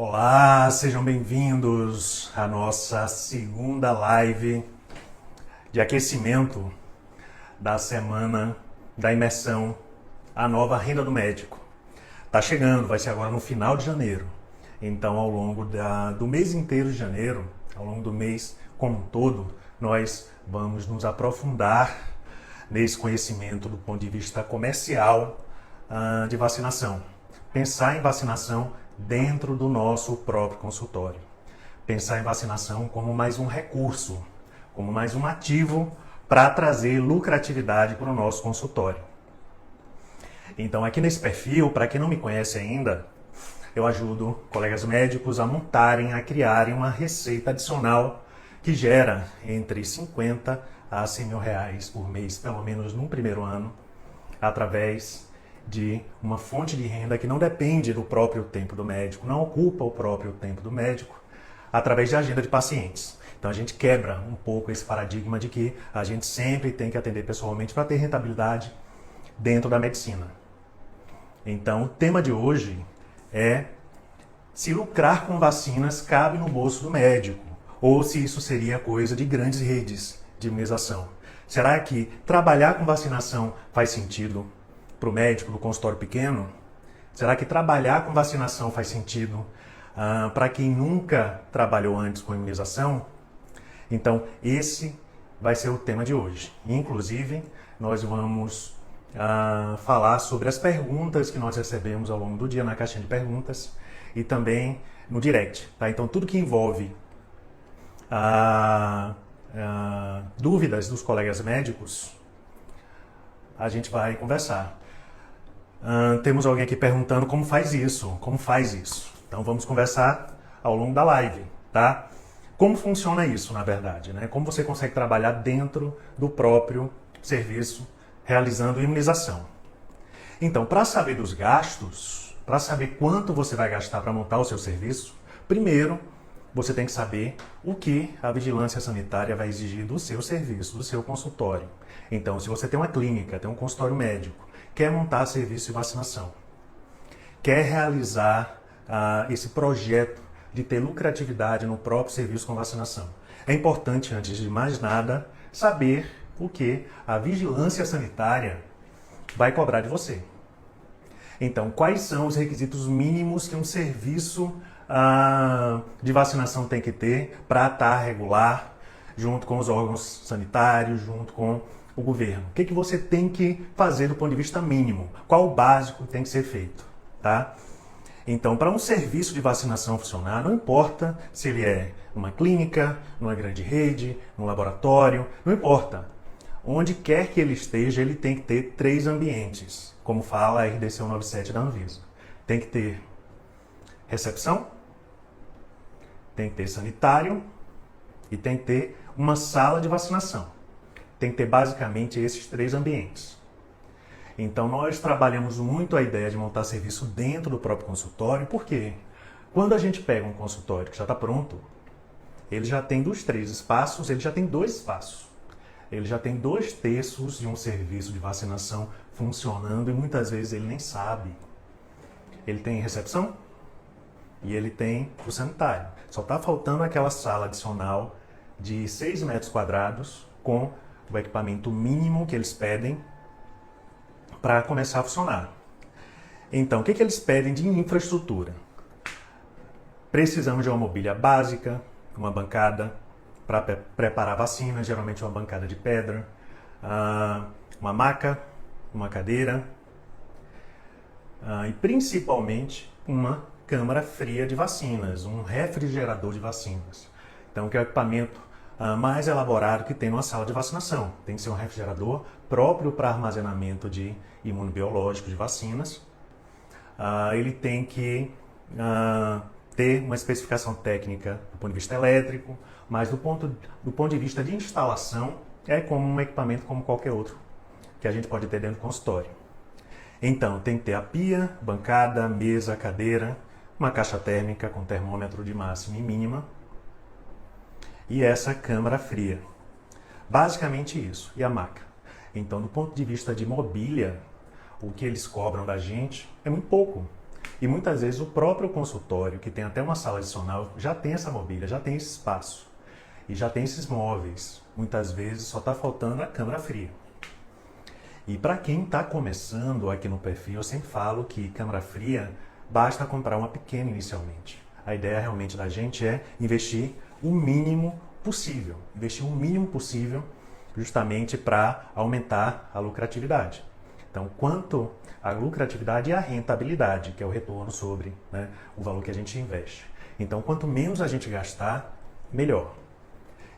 Olá, sejam bem-vindos à nossa segunda live de aquecimento da semana da imersão A Nova Renda do Médico. Tá chegando, vai ser agora no final de janeiro. Então, ao longo do mês inteiro de janeiro, ao longo do mês como um todo, nós vamos nos aprofundar nesse conhecimento do ponto de vista comercial de vacinação. Pensar em vacinação dentro do nosso próprio consultório. Pensar em vacinação como mais um recurso, como mais um ativo para trazer lucratividade para o nosso consultório. Então, aqui nesse perfil, para quem não me conhece ainda, eu ajudo colegas médicos a montarem, a criarem uma receita adicional que gera entre 50 a 100 mil reais por mês, pelo menos no primeiro ano, através de uma fonte de renda que não depende do próprio tempo do médico, não ocupa o próprio tempo do médico, através de agenda de pacientes. Então a gente quebra um pouco esse paradigma de que a gente sempre tem que atender pessoalmente para ter rentabilidade dentro da medicina. Então o tema de hoje é se lucrar com vacinas cabe no bolso do médico, ou se isso seria coisa de grandes redes de imunização. Será que trabalhar com vacinação faz sentido para o médico do consultório pequeno? Será que trabalhar com vacinação faz sentido para quem nunca trabalhou antes com imunização? Então, esse vai ser o tema de hoje. Inclusive, nós vamos falar sobre as perguntas que nós recebemos ao longo do dia na caixinha de perguntas e também no direct. Tá? Então, tudo que envolve dúvidas dos colegas médicos, a gente vai conversar. Temos alguém aqui perguntando como faz isso. Então vamos conversar ao longo da live, tá? Como funciona isso, na verdade, né? Como você consegue trabalhar dentro do próprio serviço, realizando imunização. Então, para saber dos gastos, para saber quanto você vai gastar para montar o seu serviço, primeiro você tem que saber o que a vigilância sanitária vai exigir do seu serviço, do seu consultório. Então, se você tem uma clínica, tem um consultório médico, quer montar serviço de vacinação, quer realizar esse projeto de ter lucratividade no próprio serviço com vacinação, é importante, antes de mais nada, saber o que a vigilância sanitária vai cobrar de você. Então, quais são os requisitos mínimos que um serviço de vacinação tem que ter para estar regular, junto com os órgãos sanitários, junto com o governo? O que você tem que fazer do ponto de vista mínimo? Qual o básico que tem que ser feito? Tá? Então, para um serviço de vacinação funcionar, não importa se ele é numa clínica, numa grande rede, num laboratório, não importa. Onde quer que ele esteja, ele tem que ter 3 ambientes, como fala a RDC 197 da Anvisa. Tem que ter recepção, tem que ter sanitário e tem que ter uma sala de vacinação. Tem que ter basicamente esses 3 ambientes. Então nós trabalhamos muito a ideia de montar serviço dentro do próprio consultório, porque quando a gente pega um consultório que já está pronto, ele já tem dos 3 espaços, ele já tem 2 espaços. Ele já tem 2/3 de um serviço de vacinação funcionando e muitas vezes ele nem sabe. Ele tem recepção e ele tem o sanitário. Só está faltando aquela sala adicional de 6 metros quadrados com o equipamento mínimo que eles pedem para começar a funcionar. Então, o que eles pedem de infraestrutura? Precisamos de uma mobília básica, uma bancada para preparar a vacina, geralmente uma bancada de pedra, uma maca, uma cadeira e principalmente uma câmara fria de vacinas, um refrigerador de vacinas. Então, que é o equipamento mais elaborado que tem numa sala de vacinação. Tem que ser um refrigerador próprio para armazenamento de imunobiológicos de vacinas. Ele tem que ter uma especificação técnica do ponto de vista elétrico, mas do ponto de vista de instalação, é como um equipamento como qualquer outro que a gente pode ter dentro do consultório. Então, tem que ter a pia, bancada, mesa, cadeira, uma caixa térmica com termômetro de máxima e mínima, e essa câmara fria. Basicamente isso. E a maca. Então, do ponto de vista de mobília, o que eles cobram da gente é muito pouco. E muitas vezes o próprio consultório, que tem até uma sala adicional, já tem essa mobília, já tem esse espaço. E já tem esses móveis. Muitas vezes só está faltando a câmara fria. E para quem está começando aqui no perfil, eu sempre falo que câmara fria basta comprar uma pequena inicialmente. A ideia realmente da gente é investir o mínimo possível. Investir o mínimo possível justamente para aumentar a lucratividade. Então, quanto a lucratividade e a rentabilidade, que é o retorno sobre, né, o valor que a gente investe. Então, quanto menos a gente gastar, melhor.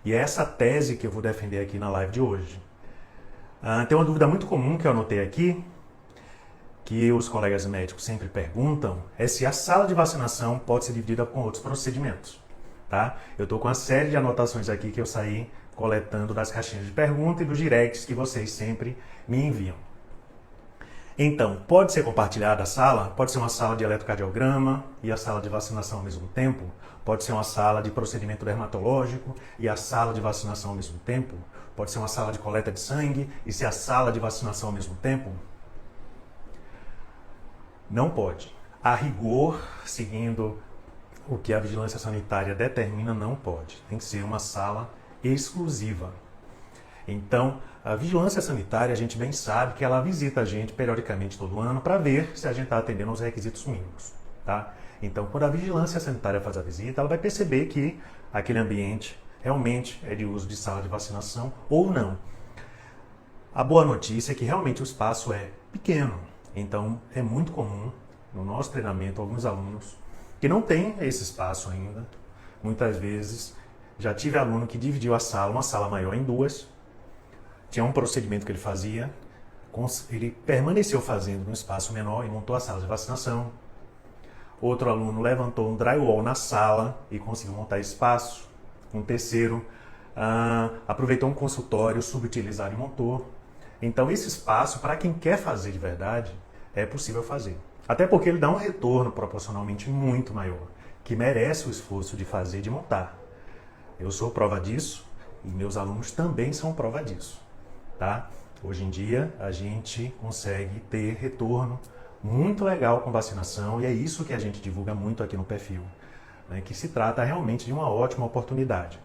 E é essa tese que eu vou defender aqui na live de hoje. Tem uma dúvida muito comum que eu anotei aqui, que os colegas médicos sempre perguntam, é se a sala de vacinação pode ser dividida com outros procedimentos. Tá? Eu estou com uma série de anotações aqui que eu saí coletando das caixinhas de pergunta e dos directs que vocês sempre me enviam. Então, pode ser compartilhada a sala? Pode ser uma sala de eletrocardiograma e a sala de vacinação ao mesmo tempo? Pode ser uma sala de procedimento dermatológico e a sala de vacinação ao mesmo tempo? Pode ser uma sala de coleta de sangue e ser a sala de vacinação ao mesmo tempo? Não pode. A rigor, seguindo o que a vigilância sanitária determina, não pode. Tem que ser uma sala exclusiva. Então, a vigilância sanitária, a gente bem sabe que ela visita a gente periodicamente todo ano para ver se a gente está atendendo aos requisitos mínimos. Tá? Então, quando a vigilância sanitária faz a visita, ela vai perceber que aquele ambiente realmente é de uso de sala de vacinação ou não. A boa notícia é que realmente o espaço é pequeno. Então, é muito comum no nosso treinamento alguns alunos que não têm esse espaço ainda. Muitas vezes já tive aluno que dividiu a sala, uma sala maior, em duas. Tinha um procedimento que ele fazia, ele permaneceu fazendo no espaço menor e montou a sala de vacinação. Outro aluno levantou um drywall na sala e conseguiu montar espaço. Um terceiro aproveitou um consultório subutilizado e montou. Então, esse espaço, para quem quer fazer de verdade, é possível fazer. Até porque ele dá um retorno proporcionalmente muito maior, que merece o esforço de fazer e de montar. Eu sou prova disso e meus alunos também são prova disso. Tá? Hoje em dia, a gente consegue ter retorno muito legal com vacinação e é isso que a gente divulga muito aqui no perfil, né? Que se trata realmente de uma ótima oportunidade.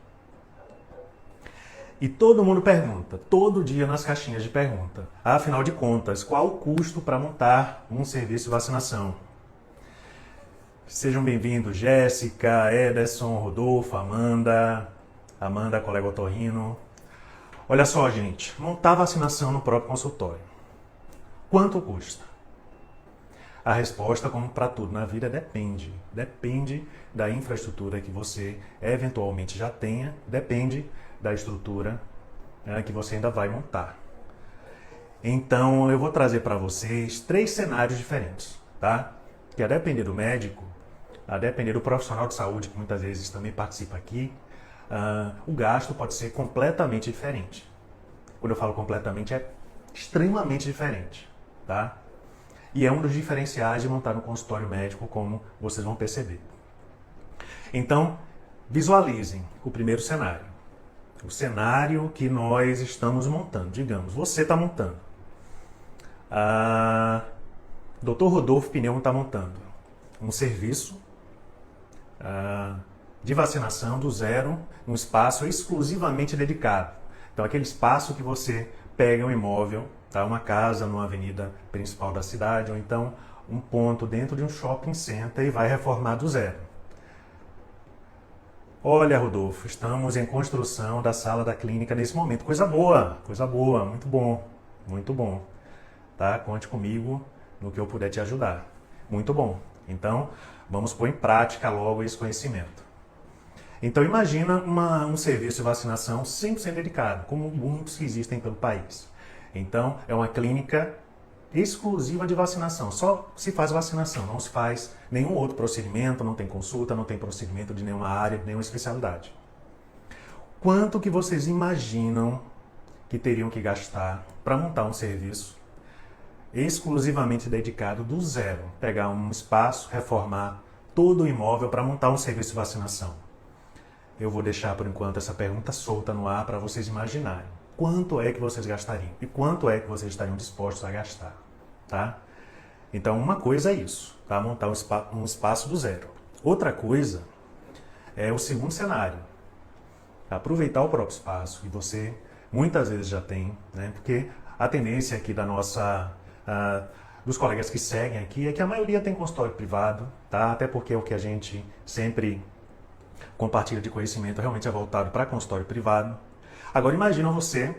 E todo mundo pergunta, todo dia nas caixinhas de pergunta, afinal de contas, qual o custo para montar um serviço de vacinação? Sejam bem-vindos, Jéssica, Ederson, Rodolfo, Amanda, colega otorrino. Olha só, gente, montar vacinação no próprio consultório. Quanto custa? A resposta, como para tudo na vida, depende. Depende da infraestrutura que você eventualmente já tenha, depende da estrutura que você ainda vai montar. Então, eu vou trazer para vocês 3 cenários diferentes, tá? Que a depender do médico, a depender do profissional de saúde, que muitas vezes também participa aqui, o gasto pode ser completamente diferente. Quando eu falo completamente, é extremamente diferente, tá? E é um dos diferenciais de montar um consultório médico, como vocês vão perceber. Então, visualizem o primeiro cenário. O cenário que nós estamos montando. Digamos, você está montando. Dr. Rodolfo Pneu está montando um serviço de vacinação do zero, um espaço exclusivamente dedicado. Então, aquele espaço que você pega um imóvel, tá? Uma casa numa avenida principal da cidade, ou então um ponto dentro de um shopping center e vai reformar do zero. Olha, Rodolfo, estamos em construção da sala da clínica nesse momento. Coisa boa, muito bom, muito bom. Tá? Conte comigo no que eu puder te ajudar. Muito bom. Então, vamos pôr em prática logo esse conhecimento. Então, imagina um serviço de vacinação 100% dedicado, como muitos que existem pelo país. Então, é uma clínica exclusiva de vacinação. Só se faz vacinação, não se faz nenhum outro procedimento, não tem consulta, não tem procedimento de nenhuma área, de nenhuma especialidade. Quanto que vocês imaginam que teriam que gastar para montar um serviço exclusivamente dedicado do zero? Pegar um espaço, reformar todo o imóvel para montar um serviço de vacinação. Eu vou deixar por enquanto essa pergunta solta no ar para vocês imaginarem. Quanto é que vocês gastariam? E quanto é que vocês estariam dispostos a gastar? Tá? Então, uma coisa é isso, tá? Montar um espaço do zero. Outra coisa é o segundo cenário. Aproveitar o próprio espaço, que você muitas vezes já tem, né? Porque a tendência aqui dos colegas que seguem aqui é que a maioria tem consultório privado, tá? Até porque é o que a gente sempre compartilha de conhecimento realmente é voltado para consultório privado. Agora imagina você,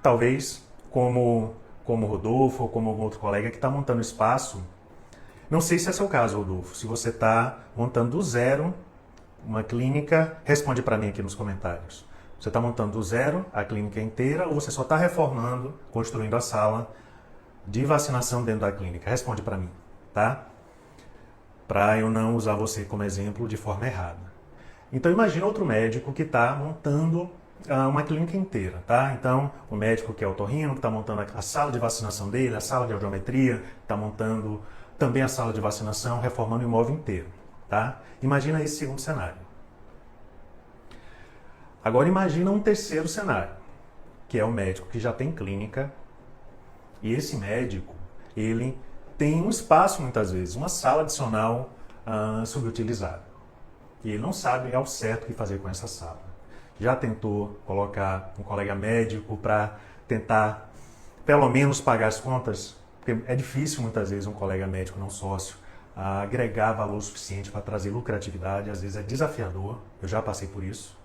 talvez como Rodolfo ou como algum outro colega que está montando espaço. Não sei se é seu caso, Rodolfo. Se você está montando do zero uma clínica, responde para mim aqui nos comentários. Você está montando do zero a clínica inteira ou você só está reformando, construindo a sala de vacinação dentro da clínica? Responde para mim, tá? Para eu não usar você como exemplo de forma errada. Então imagina outro médico que está montando uma clínica inteira, tá? Então o médico que é otorrino, que está montando a sala de vacinação dele, a sala de audiometria, está montando também a sala de vacinação, reformando o imóvel inteiro, tá? Imagina esse segundo cenário. Agora imagina um terceiro cenário, que é o médico que já tem clínica e esse médico, ele tem um espaço muitas vezes, uma sala adicional subutilizada. E ele não sabe ao certo o que fazer com essa sala. Já tentou colocar um colega médico para tentar pelo menos pagar as contas? Porque é difícil muitas vezes um colega médico não sócio agregar valor suficiente para trazer lucratividade, às vezes é desafiador, eu já passei por isso.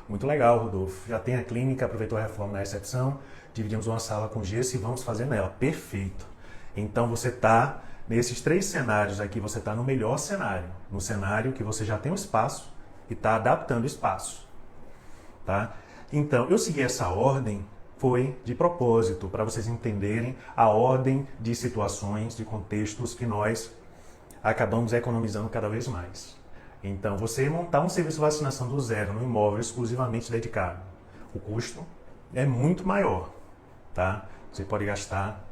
Muito legal, Rodolfo. Já tem a clínica, aproveitou a reforma na recepção, dividimos uma sala com gesso e vamos fazer nela. Perfeito. Então você está, nesses três cenários aqui, você está no melhor cenário. No cenário que você já tem um espaço e está adaptando o espaço. Tá? Então, eu segui essa ordem, foi de propósito, para vocês entenderem a ordem de situações, de contextos que nós acabamos economizando cada vez mais. Então, você montar um serviço de vacinação do zero no imóvel exclusivamente dedicado, o custo é muito maior, tá? Você pode gastar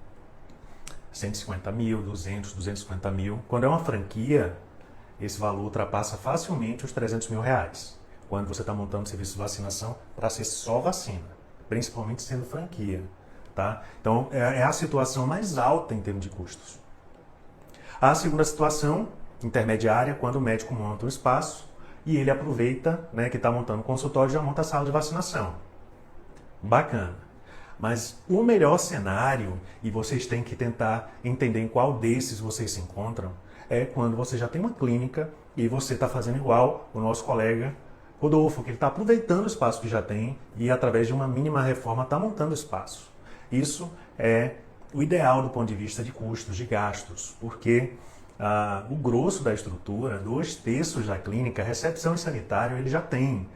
150 mil, 200, 250 mil. Quando é uma franquia, esse valor ultrapassa facilmente os 300 mil reais. Quando você está montando um serviço de vacinação para ser só vacina, principalmente sendo franquia, tá? Então, é a situação mais alta em termos de custos. A segunda situação intermediária, quando o médico monta um espaço e ele aproveita, né, que está montando o consultório e já monta a sala de vacinação. Bacana. Mas o melhor cenário, e vocês têm que tentar entender em qual desses vocês se encontram, é quando você já tem uma clínica e você está fazendo igual o nosso colega Rodolfo, que ele está aproveitando o espaço que já tem e através de uma mínima reforma está montando o espaço. Isso é o ideal do ponto de vista de custos, de gastos, porque o grosso da estrutura, 2/3 da clínica, recepção e sanitário, ele já tem.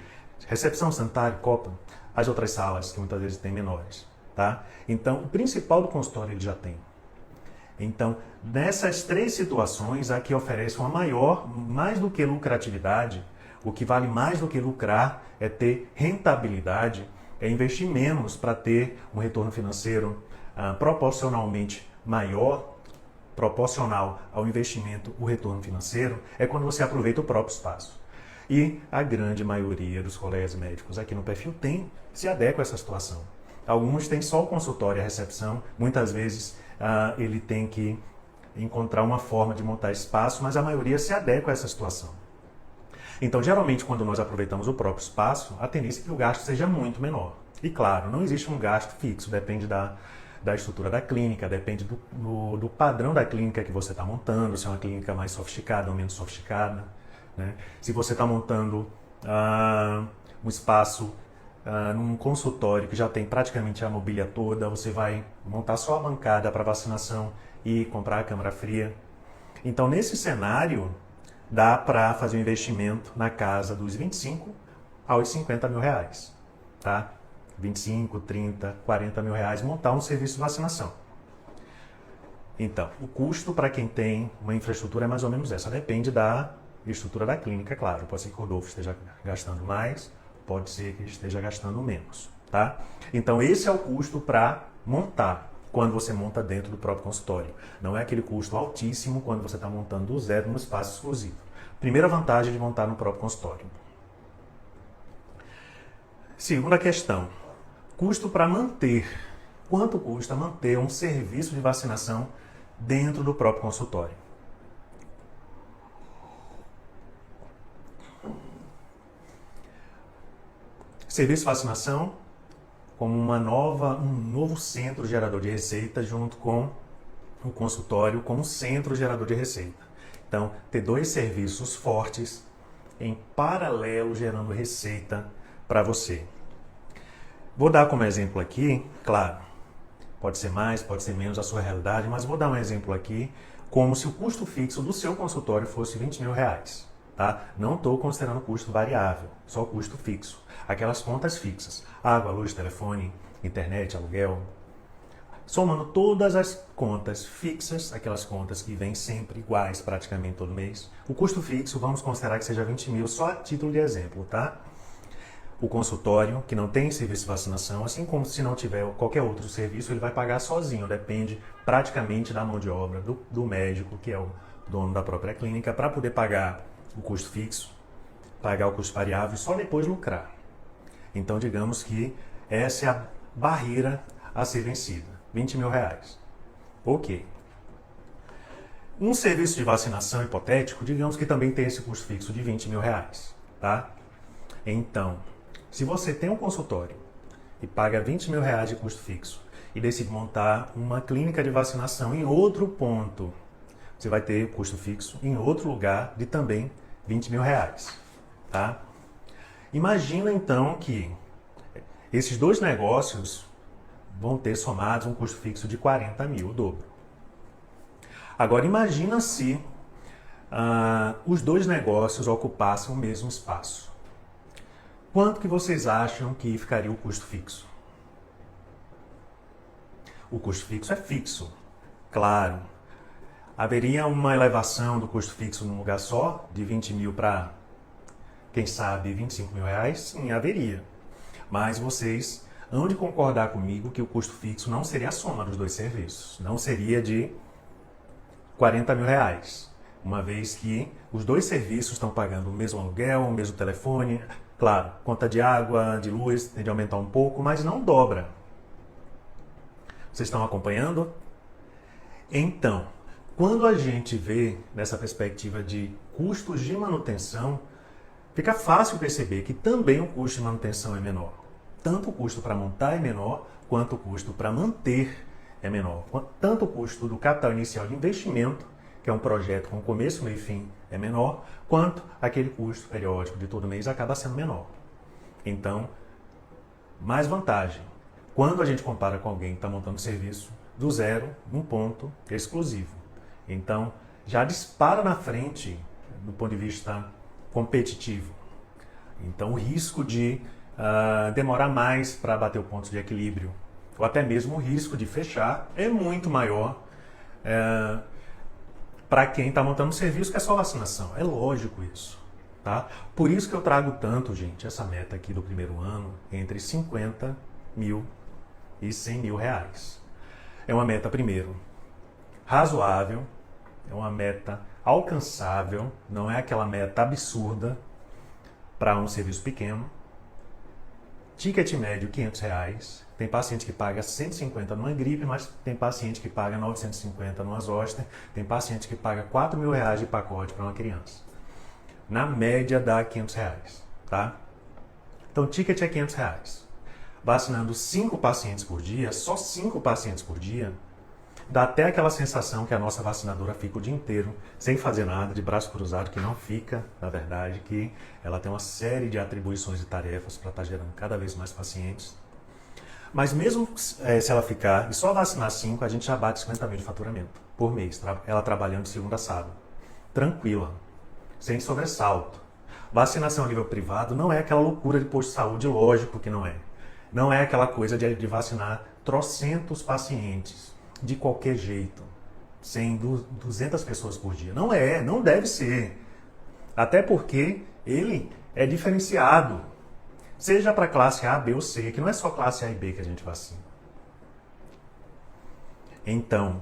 Recepção, sanitário, copa, as outras salas que muitas vezes tem menores. Tá? Então, o principal do consultório ele já tem. Então, nessas três situações, a que oferece uma maior, mais do que lucratividade, o que vale mais do que lucrar é ter rentabilidade, é investir menos para ter um retorno financeiro proporcionalmente maior, proporcional ao investimento, o retorno financeiro, é quando você aproveita o próprio espaço. E a grande maioria dos colegas médicos aqui no perfil se adequa a essa situação. Alguns têm só o consultório e a recepção, muitas vezes ele tem que encontrar uma forma de montar espaço, mas a maioria se adequa a essa situação. Então, geralmente, quando nós aproveitamos o próprio espaço, a tendência é que o gasto seja muito menor. E claro, não existe um gasto fixo, depende da estrutura da clínica, depende do padrão da clínica que você está montando, se é uma clínica mais sofisticada ou menos sofisticada. Né? Se você está montando um espaço num consultório que já tem praticamente a mobília toda, você vai montar só a bancada para vacinação e comprar a câmara fria. Então, nesse cenário, dá para fazer um investimento na casa dos 25 aos 50 mil reais. Tá? 25, 30, 40 mil reais, montar um serviço de vacinação. Então, o custo para quem tem uma infraestrutura é mais ou menos essa. Depende da estrutura da clínica, claro. Pode ser que o Rodolfo esteja gastando mais, pode ser que esteja gastando menos. Tá? Então, esse é o custo para montar, quando você monta dentro do próprio consultório. Não é aquele custo altíssimo quando você está montando do zero no espaço exclusivo. Primeira vantagem de montar no próprio consultório. Segunda questão. Custo para manter quanto custa manter um serviço de vacinação dentro do próprio consultório. Serviço de vacinação como um novo centro gerador de receita junto com o consultório como centro gerador de receita. Então, ter dois serviços fortes em paralelo gerando receita para você. Vou dar como exemplo aqui, claro, pode ser mais, pode ser menos a sua realidade, mas vou dar um exemplo aqui como se o custo fixo do seu consultório fosse R$20.000. Tá? Não estou considerando custo variável, só custo fixo. Aquelas contas fixas, água, luz, telefone, internet, aluguel. Somando todas as contas fixas, aquelas contas que vêm sempre iguais praticamente todo mês, o custo fixo vamos considerar que seja 20 mil, só a título de exemplo, tá? O consultório, que não tem serviço de vacinação, assim como se não tiver qualquer outro serviço, ele vai pagar sozinho, depende praticamente da mão de obra do médico, que é o dono da própria clínica, para poder pagar o custo fixo, pagar o custo variável e só depois lucrar. Então, digamos que essa é a barreira a ser vencida, R$20.000. Ok. Um serviço de vacinação hipotético, digamos que também tem esse custo fixo de R$20.000, tá? Então, se você tem um consultório e paga R$20.000 de custo fixo e decide montar uma clínica de vacinação em outro ponto, você vai ter custo fixo em outro lugar de também R$20.000, tá? Imagina então que esses dois negócios vão ter somados um custo fixo de 40 mil, o dobro. Agora imagina se os dois negócios ocupassem o mesmo espaço. Quanto que vocês acham que ficaria o custo fixo? O custo fixo é fixo, claro. Haveria uma elevação do custo fixo num lugar só, de 20 mil para, quem sabe, R$25.000? Sim, haveria. Mas vocês hão de concordar comigo que o custo fixo não seria a soma dos dois serviços. Não seria de R$40.000, uma vez que os dois serviços estão pagando o mesmo aluguel, o mesmo telefone. Claro, conta de água, de luz, tem de aumentar um pouco, mas não dobra. Vocês estão acompanhando? Então, quando a gente vê nessa perspectiva de custos de manutenção, fica fácil perceber que também o custo de manutenção é menor. Tanto o custo para montar é menor, quanto o custo para manter é menor. Tanto o custo do capital inicial de investimento, que é um projeto com começo, meio e fim, é menor, quanto aquele custo periódico de todo mês acaba sendo menor. Então, mais vantagem. Quando a gente compara com alguém que está montando serviço do zero, num ponto exclusivo. Então, já dispara na frente do ponto de vista competitivo. Então, o risco de demorar mais para bater o ponto de equilíbrio, ou até mesmo o risco de fechar, é muito maior para quem está montando um serviço que é só vacinação. É lógico isso. Tá? Por isso que eu trago tanto, gente, essa meta aqui do primeiro ano, entre 50 mil e 100 mil reais. É uma meta, primeiro, razoável, é uma meta alcançável, não é aquela meta absurda para um serviço pequeno. Ticket médio, R$500. Tem paciente que paga 150 numa gripe, mas tem paciente que paga 950 numa zoster. Tem paciente que paga R$4.000 de pacote para uma criança. Na média dá R$500, tá? Então, o ticket é R$500. Vacinando 5 pacientes por dia, só 5 pacientes por dia, dá até aquela sensação que a nossa vacinadora fica o dia inteiro sem fazer nada, de braço cruzado, que não fica, na verdade, que ela tem uma série de atribuições e tarefas para estar gerando cada vez mais pacientes. Mas mesmo se ela ficar e só vacinar 5, a gente já bate 50 mil de faturamento por mês, ela trabalhando de segunda a sábado. Tranquila, sem sobressalto. Vacinação a nível privado não é aquela loucura de posto de saúde, lógico que não é. Não é aquela coisa de vacinar trocentos pacientes de qualquer jeito, 100, 200 pessoas por dia. Não é, não deve ser. Até porque ele é diferenciado. Seja para classe A, B ou C, que não é só classe A e B que a gente vacina. Então,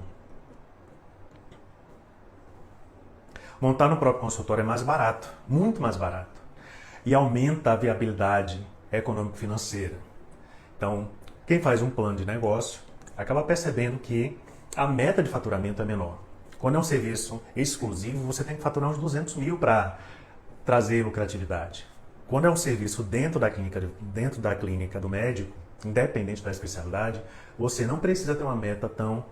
montar no próprio consultório é mais barato, muito mais barato. E aumenta a viabilidade econômico-financeira. Então, quem faz um plano de negócio, acaba percebendo que a meta de faturamento é menor. Quando é um serviço exclusivo, você tem que faturar uns 200 mil para trazer lucratividade. Quando é um serviço dentro da clínica do médico, independente da especialidade, você não precisa ter uma meta tão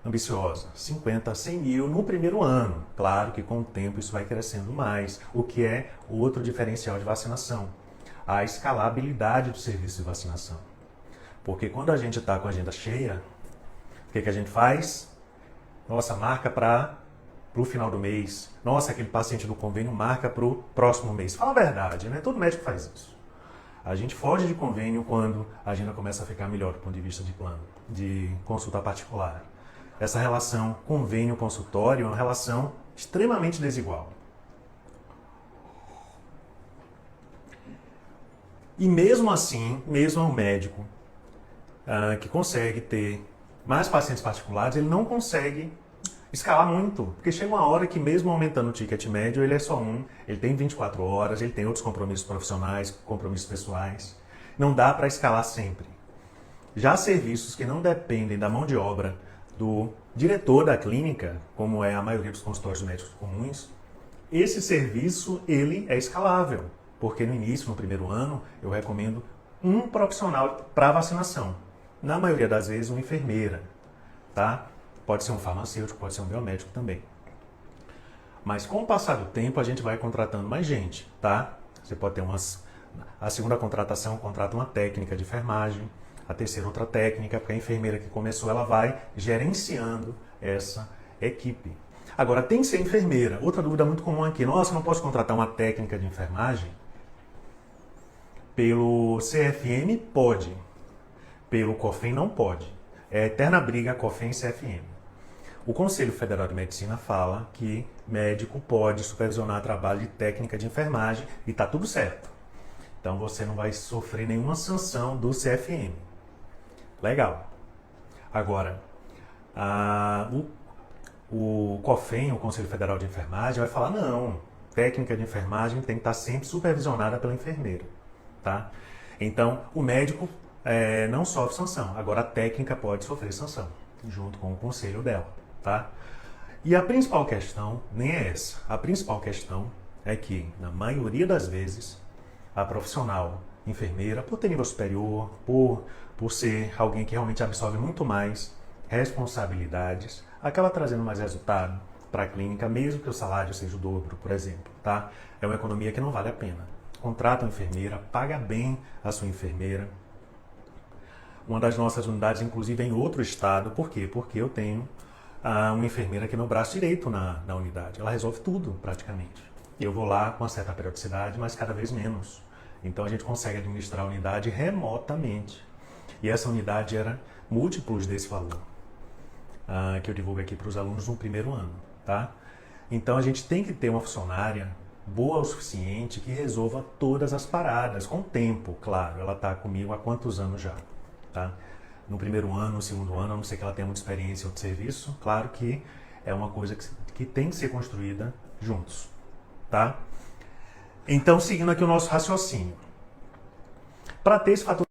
ambiciosa, 50, 100 mil no primeiro ano. Claro que com o tempo isso vai crescendo mais, o que é outro diferencial de vacinação, a escalabilidade do serviço de vacinação. Porque quando a gente está com a agenda cheia, o que a gente faz? Nossa, marca para o final do mês. Nossa, aquele paciente do convênio marca para o próximo mês. Fala a verdade, né? Todo médico faz isso. A gente foge de convênio quando a agenda começa a ficar melhor do ponto de vista de plano, de consulta particular. Essa relação convênio-consultório é uma relação extremamente desigual. E mesmo assim, mesmo um médico que consegue ter mais pacientes particulares, ele não consegue escalar muito, porque chega uma hora que mesmo aumentando o ticket médio, ele é só um, ele tem 24 horas, ele tem outros compromissos profissionais, compromissos pessoais. Não dá para escalar sempre. Já serviços que não dependem da mão de obra do diretor da clínica, como é a maioria dos consultórios médicos comuns, esse serviço ele é escalável, porque no início, no primeiro ano, eu recomendo um profissional para vacinação. Na maioria das vezes, uma enfermeira, tá? Pode ser um farmacêutico, pode ser um biomédico também. Mas com o passar do tempo, a gente vai contratando mais gente, tá? Você pode ter a segunda contratação contrata uma técnica de enfermagem, a terceira outra técnica, porque a enfermeira que começou, ela vai gerenciando essa equipe. Agora, tem que ser enfermeira. Outra dúvida muito comum aqui, nossa, não posso contratar uma técnica de enfermagem? Pelo CFM, pode. Pelo COFEM, não pode. É eterna briga COFEM e CFM. O Conselho Federal de Medicina fala que médico pode supervisionar trabalho de técnica de enfermagem e está tudo certo. Então você não vai sofrer nenhuma sanção do CFM. Legal. Agora, o COFEM, o Conselho Federal de Enfermagem, vai falar, não, técnica de enfermagem tem que estar sempre supervisionada pela enfermeira. Tá? Então, o médico não sofre sanção. Agora, a técnica pode sofrer sanção, junto com o conselho dela. Tá? E a principal questão nem é essa. A principal questão é que, na maioria das vezes, a profissional enfermeira, por ter nível superior, por ser alguém que realmente absorve muito mais responsabilidades, acaba trazendo mais resultado para a clínica, mesmo que o salário seja o dobro, por exemplo. Tá? É uma economia que não vale a pena. Contrata uma enfermeira, paga bem a sua enfermeira. Uma das nossas unidades, inclusive, é em outro estado. Por quê? Porque eu tenho uma enfermeira aqui no braço direito na unidade. Ela resolve tudo, praticamente. Eu vou lá com uma certa periodicidade, mas cada vez menos. Então a gente consegue administrar a unidade remotamente. E essa unidade era múltiplos desse valor, que eu divulgo aqui para os alunos no primeiro ano. Tá? Então a gente tem que ter uma funcionária boa o suficiente que resolva todas as paradas, com tempo, claro. Ela está comigo há quantos anos já? Tá? No primeiro ano, no segundo ano, a não ser que ela tenha muita experiência em outro serviço, claro que é uma coisa que tem que ser construída juntos. Tá? Então, seguindo aqui o nosso raciocínio. Para ter esse fator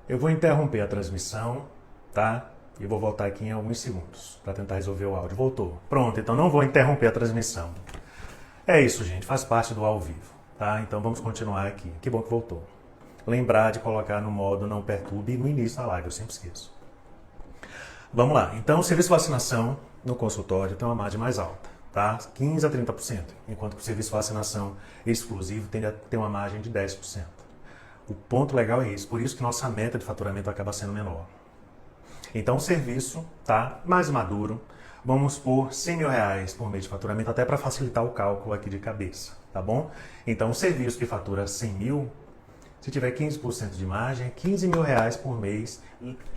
Eu vou interromper a transmissão, tá? E vou voltar aqui em alguns segundos para tentar resolver o áudio. Voltou. Pronto, então não vou interromper a transmissão. É isso, gente. Faz parte do ao vivo, tá? Então vamos continuar aqui. Que bom que voltou. Lembrar de colocar no modo não perturbe no início da live, eu sempre esqueço. Vamos lá. Então, o serviço de vacinação no consultório tem uma margem mais alta, tá? 15 a 30%, enquanto que o serviço de vacinação exclusivo tende a ter uma margem de 10%. O ponto legal é esse, por isso que nossa meta de faturamento acaba sendo menor. Então, o serviço tá mais maduro. Vamos por R$100.000 por mês de faturamento, até para facilitar o cálculo aqui de cabeça, tá bom? Então, o serviço que fatura 100 mil, se tiver 15% de margem, é R$15.000 por mês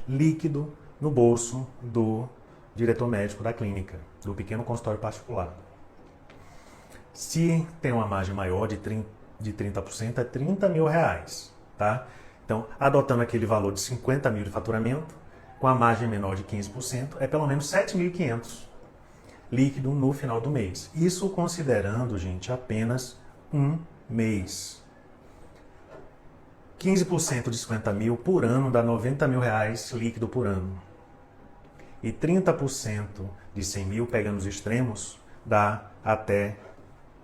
líquido no bolso do diretor médico da clínica, do pequeno consultório particular. Se tem uma margem maior de 30%, é R$30.000, tá? Então, adotando aquele valor de 50 mil de faturamento, com a margem menor de 15%, é pelo menos 7.500 líquido no final do mês. Isso considerando, gente, apenas um mês. 15% de 50 mil por ano dá R$90.000 líquido por ano. E 30% de 100 mil, pegando os extremos, dá até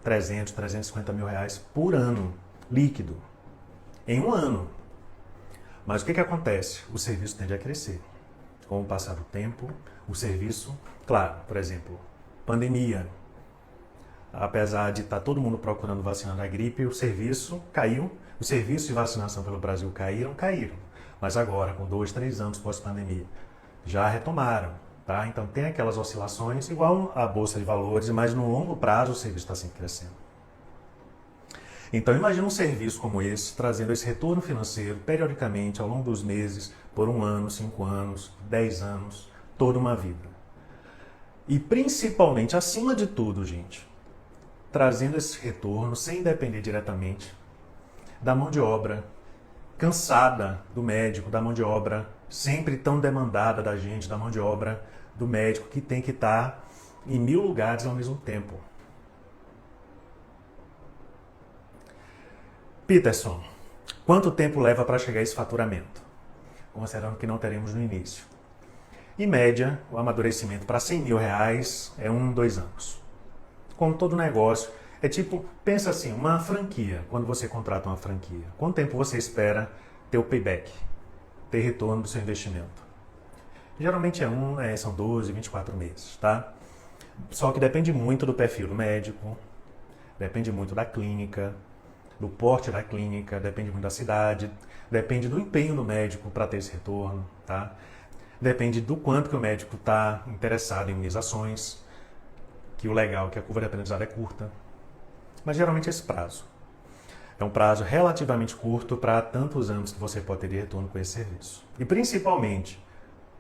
300, R$350.000 por ano líquido. Em um ano. Mas o que acontece? O serviço tende a crescer. Com o passar do tempo, o serviço, claro, por exemplo, pandemia. Apesar de estar todo mundo procurando vacina da gripe, o serviço caiu. Os serviços de vacinação pelo Brasil caíram. Mas agora, com 2, 3 anos pós-pandemia, já retomaram, tá? Então tem aquelas oscilações, igual a Bolsa de Valores, mas no longo prazo o serviço está sempre crescendo. Então imagina um serviço como esse, trazendo esse retorno financeiro periodicamente, ao longo dos meses, por 1 ano, 5 anos, 10 anos, toda uma vida. E principalmente, acima de tudo, gente, trazendo esse retorno sem depender diretamente da mão de obra cansada do médico, da mão de obra sempre tão demandada da gente, da mão de obra do médico que tem que estar em 1000 lugares ao mesmo tempo. Peterson, quanto tempo leva para chegar esse faturamento? Considerando que não teremos no início. Em média, o amadurecimento para R$100.000 é 1, 2 anos. Como todo negócio, é tipo, pensa assim, uma franquia, quando você contrata uma franquia, quanto tempo você espera ter o payback, ter retorno do seu investimento? Geralmente são 12, 24 meses, tá? Só que depende muito do perfil do médico, depende muito da clínica, do porte da clínica, depende muito da cidade, depende do empenho do médico para ter esse retorno, tá? Depende do quanto que o médico está interessado em imunizações, que o legal é que a curva de aprendizado é curta. Mas geralmente esse prazo é um prazo relativamente curto para tantos anos que você pode ter de retorno com esse serviço. E principalmente,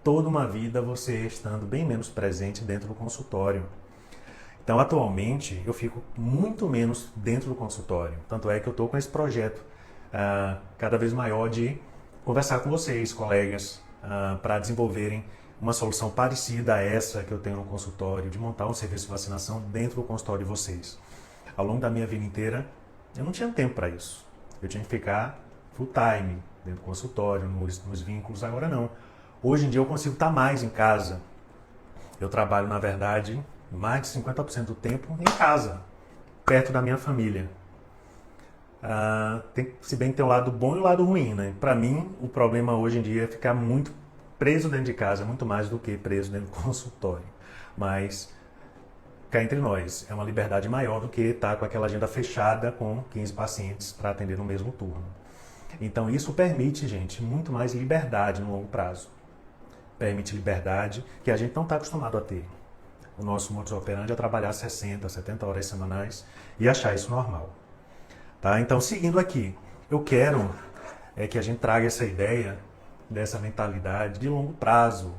toda uma vida você estando bem menos presente dentro do consultório. Então, atualmente, eu fico muito menos dentro do consultório. Tanto é que eu estou com esse projeto cada vez maior de conversar com vocês, colegas, para desenvolverem uma solução parecida a essa que eu tenho no consultório, de montar um serviço de vacinação dentro do consultório de vocês. Ao longo da minha vida inteira, eu não tinha tempo para isso. Eu tinha que ficar full time dentro do consultório, nos vínculos. Agora não. Hoje em dia eu consigo estar mais em casa. Eu trabalho, na verdade, mais de 50% do tempo em casa, perto da minha família. Se bem que tem o lado bom e o lado ruim, né? Para mim, o problema hoje em dia é ficar muito preso dentro de casa, muito mais do que preso dentro do consultório. Mas, cá entre nós, é uma liberdade maior do que estar com aquela agenda fechada com 15 pacientes para atender no mesmo turno. Então, isso permite, gente, muito mais liberdade no longo prazo. Permite liberdade que a gente não está acostumado a ter. O nosso modus operandi é trabalhar 60, 70 horas semanais e achar isso normal. Tá? Então, seguindo aqui, eu quero que a gente traga essa ideia dessa mentalidade de longo prazo,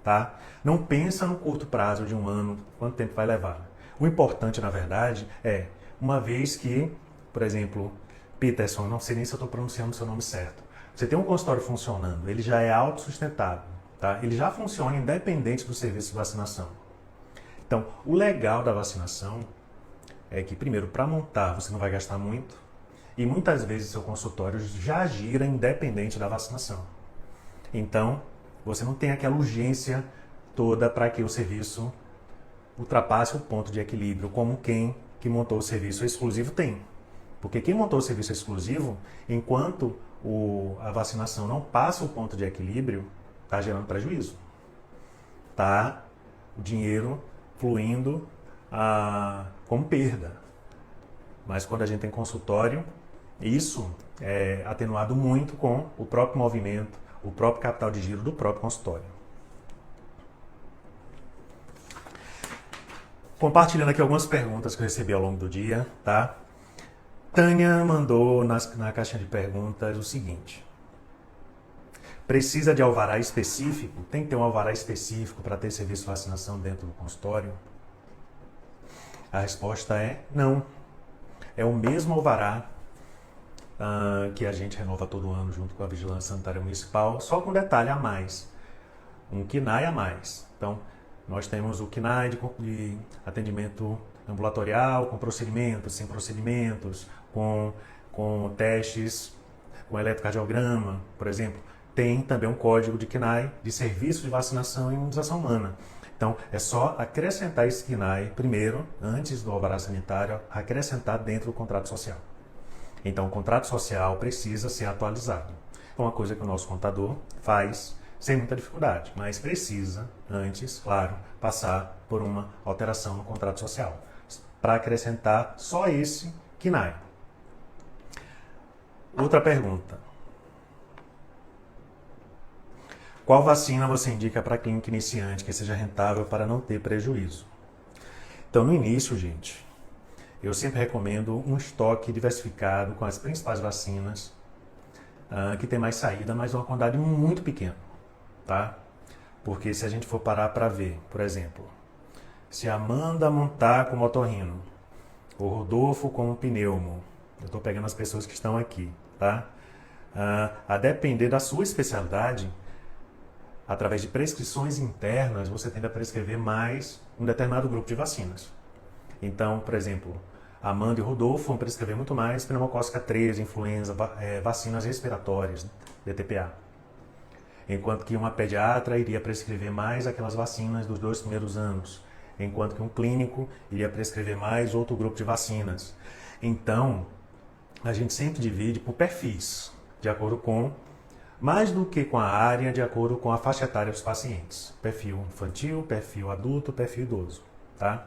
tá? Não pensa no curto prazo de 1 ano, quanto tempo vai levar. O importante, na verdade, é, uma vez que, por exemplo, Peterson, não sei nem se eu estou pronunciando o seu nome certo, você tem um consultório funcionando, ele já é autossustentável, tá? Ele já funciona independente do serviço de vacinação. Então, o legal da vacinação é que, primeiro, para montar você não vai gastar muito, e muitas vezes seu consultório já gira independente da vacinação. Então, você não tem aquela urgência toda para que o serviço ultrapasse o ponto de equilíbrio, como quem que montou o serviço exclusivo tem. Porque quem montou o serviço exclusivo, enquanto a vacinação não passa o ponto de equilíbrio, está gerando prejuízo. Está o dinheiro fluindo como perda. Mas quando a gente tem consultório, isso é atenuado muito com o próprio movimento, o próprio capital de giro do próprio consultório. Compartilhando aqui algumas perguntas que eu recebi ao longo do dia, tá? Tânia mandou na caixinha de perguntas o seguinte: precisa de alvará específico? Tem que ter um alvará específico para ter serviço de vacinação dentro do consultório? A resposta é não. É o mesmo alvará que a gente renova todo ano junto com a Vigilância Sanitária Municipal, só com um detalhe a mais, um KNAI a mais. Então, nós temos o KNAI de atendimento ambulatorial, com procedimentos, sem procedimentos, com testes, com eletrocardiograma, por exemplo. Tem também um código de KNAI de serviço de vacinação e imunização humana. Então, é só acrescentar esse KNAI primeiro, antes do alvará sanitário, acrescentar dentro do contrato social. Então, o contrato social precisa ser atualizado. É uma coisa que o nosso contador faz sem muita dificuldade, mas precisa, antes, claro, passar por uma alteração no contrato social, para acrescentar só esse KNAI. Outra pergunta. Qual vacina você indica para clínica iniciante que seja rentável para não ter prejuízo? Então, no início, gente, eu sempre recomendo um estoque diversificado com as principais vacinas que tem mais saída, mas uma quantidade muito pequena, tá? Porque se a gente for parar para ver, por exemplo, se a Amanda montar com otorrino, o Rodolfo com pneumo, eu estou pegando as pessoas que estão aqui, tá? A depender da sua especialidade, através de prescrições internas, você tende a prescrever mais um determinado grupo de vacinas. Então, por exemplo, Amanda e Rodolfo vão prescrever muito mais pneumocócica 13, influenza, vacinas respiratórias, DTPA. Enquanto que uma pediatra iria prescrever mais aquelas vacinas dos 2 primeiros anos. Enquanto que um clínico iria prescrever mais outro grupo de vacinas. Então, a gente sempre divide por perfis, de acordo com, mais do que com a área, de acordo com a faixa etária dos pacientes. Perfil infantil, perfil adulto, perfil idoso, tá?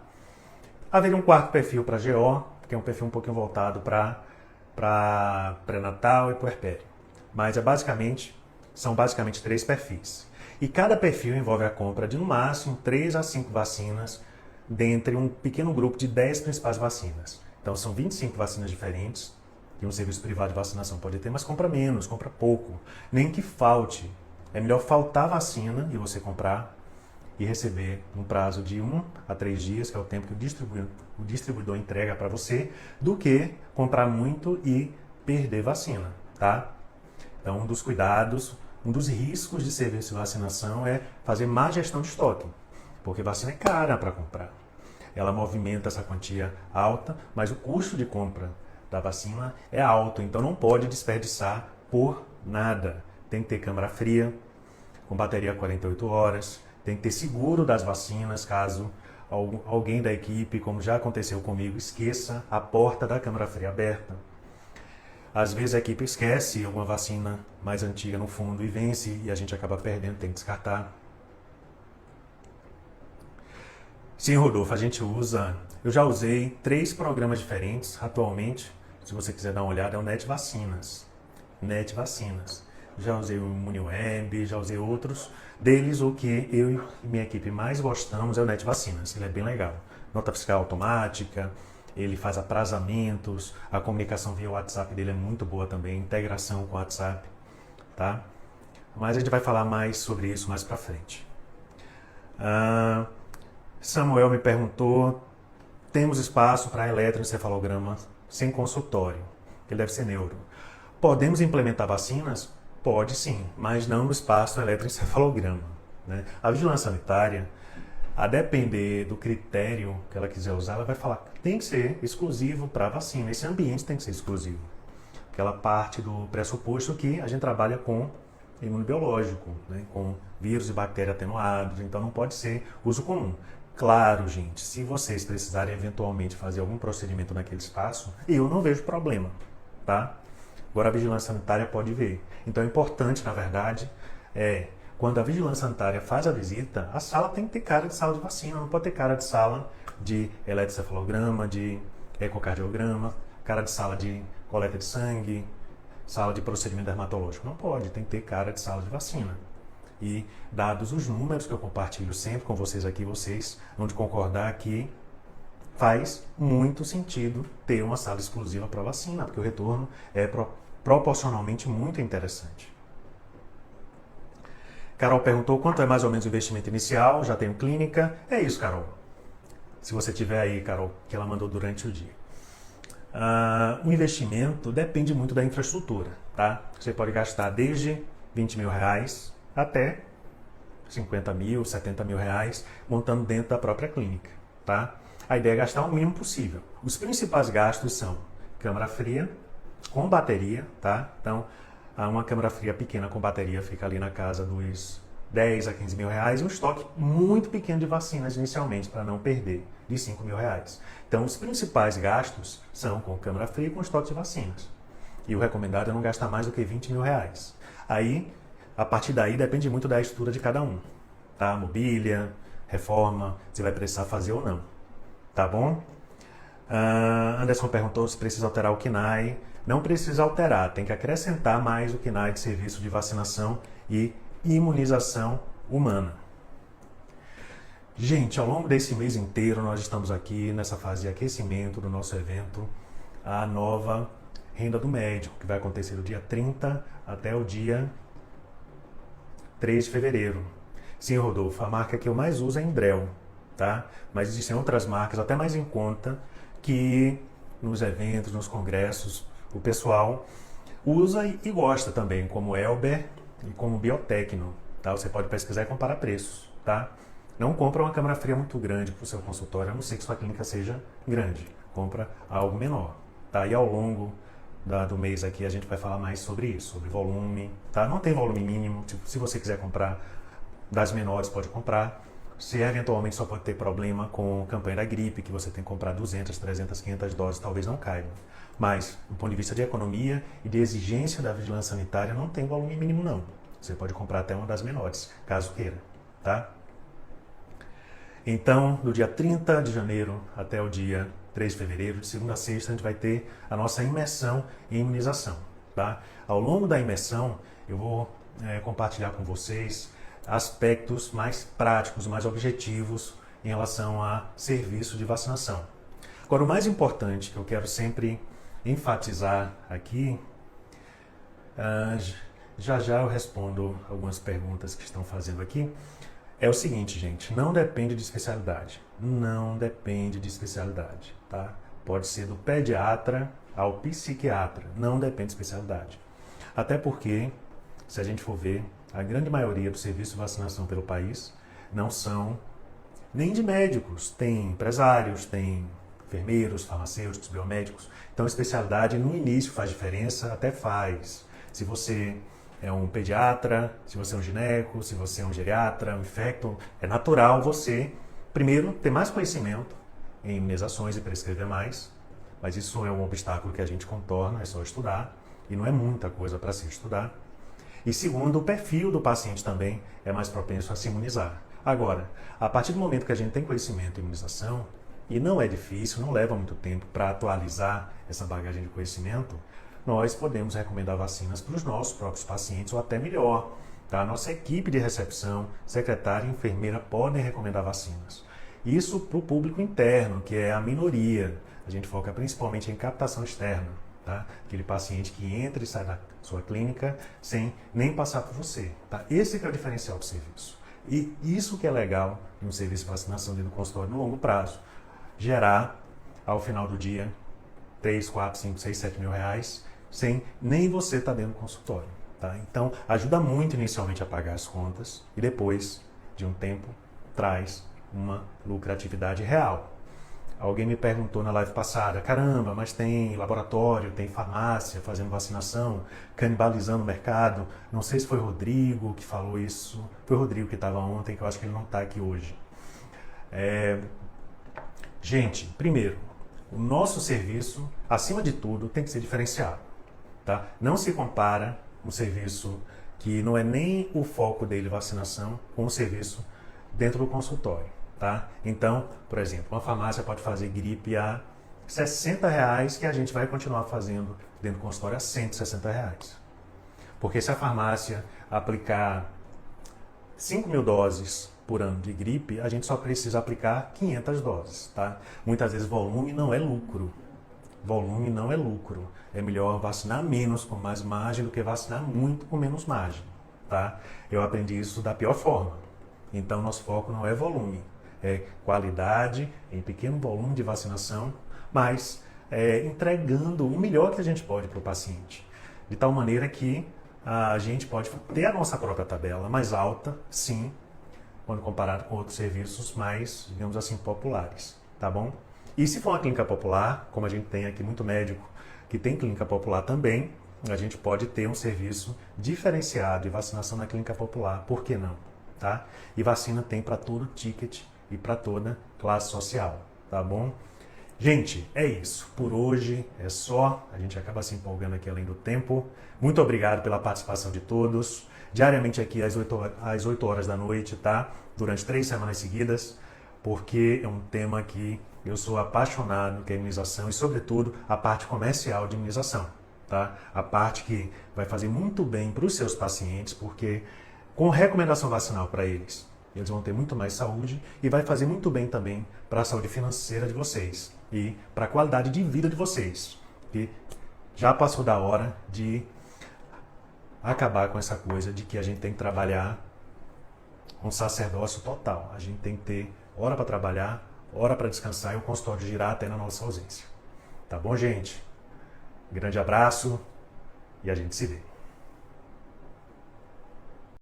Haveria um quarto perfil para GO, que é um perfil um pouquinho voltado para pré-natal e puerpério. Mas são basicamente 3 perfis. E cada perfil envolve a compra de, no máximo, 3 a 5 vacinas dentre um pequeno grupo de 10 principais vacinas. Então, são 25 vacinas diferentes que um serviço privado de vacinação pode ter, mas compra menos, compra pouco. Nem que falte. É melhor faltar vacina e você comprar e receber no prazo de 1 a 3 dias, que é o tempo que o distribuidor entrega para você, do que comprar muito e perder vacina, tá? Então, um dos cuidados, um dos riscos de serviço de vacinação é fazer má gestão de estoque, porque vacina é cara para comprar. Ela movimenta essa quantia alta, mas o custo de compra da vacina é alto, então não pode desperdiçar por nada. Tem que ter câmara fria, com bateria 48 horas, tem que ter seguro das vacinas, caso alguém da equipe, como já aconteceu comigo, esqueça a porta da câmara fria aberta. Às vezes a equipe esquece alguma vacina mais antiga no fundo e vence e a gente acaba perdendo, tem que descartar. Sim, Rodolfo, a gente usa... Eu já usei 3 programas diferentes atualmente. Se você quiser dar uma olhada, é o Net Vacinas. Net Vacinas. Já usei o ImuniWeb, já usei outros. Deles, o que eu e minha equipe mais gostamos é o Net Vacinas. Ele é bem legal. Nota fiscal automática, ele faz aprazamentos, a comunicação via WhatsApp dele é muito boa também, integração com o WhatsApp, tá? Mas a gente vai falar mais sobre isso mais pra frente. Samuel me perguntou, temos espaço para eletroencefalograma sem consultório? Ele deve ser neuro. Podemos implementar vacinas? Pode sim, mas não no espaço eletroencefalograma, né? A vigilância sanitária, a depender do critério que ela quiser usar, ela vai falar que tem que ser exclusivo para vacina. Esse ambiente tem que ser exclusivo. aquela parte do pressuposto que a gente trabalha com imunobiológico, né, com vírus e bactérias atenuados, então não pode ser uso comum. Claro, gente, se vocês precisarem eventualmente fazer algum procedimento naquele espaço, eu não vejo problema, tá? Agora a vigilância sanitária pode ver. Então é importante, na verdade, quando a vigilância sanitária faz a visita, a sala tem que ter cara de sala de vacina, não pode ter cara de sala de eletrocefalograma, de ecocardiograma, cara de sala de coleta de sangue, sala de procedimento dermatológico. Não pode, tem que ter cara de sala de vacina. E dados os números que eu compartilho sempre com vocês aqui, vocês vão de concordar que faz muito sentido ter uma sala exclusiva para vacina, porque o retorno é proporcionalmente muito interessante. Carol perguntou quanto é mais ou menos o investimento inicial, já tenho clínica. É isso, Carol. Se você tiver aí, Carol, que ela mandou durante o dia. O investimento depende muito da infraestrutura, tá? Você pode gastar desde 20 mil reais até 50 mil, 70 mil reais, montando dentro da própria clínica, tá? A ideia é gastar o mínimo possível. Os principais gastos são câmara fria com bateria, tá? Então, uma câmara fria pequena com bateria fica ali na casa dos 10 a 15 mil reais e um estoque muito pequeno de vacinas inicialmente, para não perder, de 5 mil reais. Então, os principais gastos são com câmara fria e com estoque de vacinas. E o recomendado é não gastar mais do que 20 mil reais. Aí, a partir daí, depende muito da estrutura de cada um, tá? Mobília, reforma, se vai precisar fazer ou não, tá bom? Anderson perguntou se precisa alterar o KNAI. Não precisa alterar, tem que acrescentar mais o KNAI de serviço de vacinação e imunização humana. Gente, ao longo desse mês inteiro nós estamos aqui nessa fase de aquecimento do nosso evento, a nova Renda do Médico, que vai acontecer do dia 30 até o dia 3 de fevereiro. Sim, Rodolfo, a marca que eu mais uso é Embrel, tá? Mas existem outras marcas até mais em conta que nos eventos, nos congressos, o pessoal usa e gosta também, como Elber e como Biotecno, tá? Você pode pesquisar e comparar preços, tá? Não compra uma câmara fria muito grande para o seu consultório, a não ser que sua clínica seja grande. Compra algo menor, tá? E ao longo do mês aqui a gente vai falar mais sobre isso, sobre volume, tá? Não tem volume mínimo, se você quiser comprar das menores, pode comprar. Se eventualmente só pode ter problema com campanha da gripe, que você tem que comprar 200, 300, 500 doses, talvez não caiba. Mas, do ponto de vista de economia e de exigência da vigilância sanitária, não tem volume mínimo não. Você pode comprar até uma das menores, caso queira, tá? Então, do dia 30 de janeiro até o dia 3 de fevereiro, de segunda a sexta, a gente vai ter a nossa imersão em imunização, tá? Ao longo da imersão, eu vou compartilhar com vocês aspectos mais práticos, mais objetivos em relação a serviço de vacinação. Agora, o mais importante que eu quero sempre enfatizar aqui, já eu respondo algumas perguntas que estão fazendo aqui, é o seguinte, gente, não depende de especialidade, não depende de especialidade, tá? Pode ser do pediatra ao psiquiatra, não depende de especialidade. Até porque, se a gente for ver, a grande maioria do serviço de vacinação pelo país não são nem de médicos, tem empresários, tem enfermeiros, farmacêuticos, biomédicos. Então, a especialidade no início faz diferença, até faz. Se você é um pediatra, se você é um gineco, se você é um geriatra, um infecto, é natural você, primeiro, ter mais conhecimento em imunizações e prescrever mais, mas isso é um obstáculo que a gente contorna, é só estudar, e não é muita coisa para se estudar. E segundo, o perfil do paciente também é mais propenso a se imunizar. Agora, a partir do momento que a gente tem conhecimento em imunização, e não é difícil, não leva muito tempo para atualizar essa bagagem de conhecimento, nós podemos recomendar vacinas para os nossos próprios pacientes, ou até melhor, tá? Nossa equipe de recepção, secretária e enfermeira podem recomendar vacinas. Isso para o público interno, que é a minoria. A gente foca principalmente em captação externa, tá? Aquele paciente que entra e sai da sua clínica sem nem passar por você, tá? Esse que é o diferencial do serviço. E isso que é legal em um serviço de vacinação dentro do consultório no longo prazo. Gerar, ao final do dia, 3, 4, 5, 6, 7 mil reais, sem nem você estar dentro do consultório, tá? Então, ajuda muito inicialmente a pagar as contas e depois, de um tempo, traz uma lucratividade real. Alguém me perguntou na live passada, caramba, mas tem laboratório, tem farmácia fazendo vacinação, canibalizando o mercado. Não sei se foi o Rodrigo que falou isso. Foi o Rodrigo que estava ontem, que eu acho que ele não está aqui hoje. Gente, primeiro, o nosso serviço, acima de tudo, tem que ser diferenciado. Tá? Não se compara um serviço que não é nem o foco dele vacinação com o serviço dentro do consultório. Tá? Então, por exemplo, uma farmácia pode fazer gripe a R$60 que a gente vai continuar fazendo dentro do consultório a R$160. Porque se a farmácia aplicar 5.000 doses por ano de gripe, a gente só precisa aplicar 500 doses. Tá? Muitas vezes volume não é lucro. Volume não é lucro. É melhor vacinar menos com mais margem do que vacinar muito com menos margem. Tá? Eu aprendi isso da pior forma. Então, nosso foco não é volume. É qualidade em pequeno volume de vacinação, mas entregando o melhor que a gente pode para o paciente. De tal maneira que a gente pode ter a nossa própria tabela mais alta, sim, quando comparado com outros serviços mais, digamos assim, populares. Tá bom? E se for uma clínica popular, como a gente tem aqui muito médico que tem clínica popular também, a gente pode ter um serviço diferenciado de vacinação na clínica popular. Por que não? Tá? E vacina tem para todo ticket e para toda classe social, tá bom? Gente, é isso. Por hoje é só. A gente acaba se empolgando aqui além do tempo. Muito obrigado pela participação de todos. Diariamente aqui às 8 horas da noite, tá? Durante 3 semanas seguidas, porque é um tema que eu sou apaixonado, que é a imunização e, sobretudo, a parte comercial de imunização, tá? A parte que vai fazer muito bem para os seus pacientes, porque com recomendação vacinal para eles vão ter muito mais saúde e vai fazer muito bem também para a saúde financeira de vocês e para a qualidade de vida de vocês. E já passou da hora de acabar com essa coisa de que a gente tem que trabalhar com sacerdócio total. A gente tem que ter hora para trabalhar, hora para descansar e o consultório girar até na nossa ausência. Tá bom, gente? Grande abraço e a gente se vê.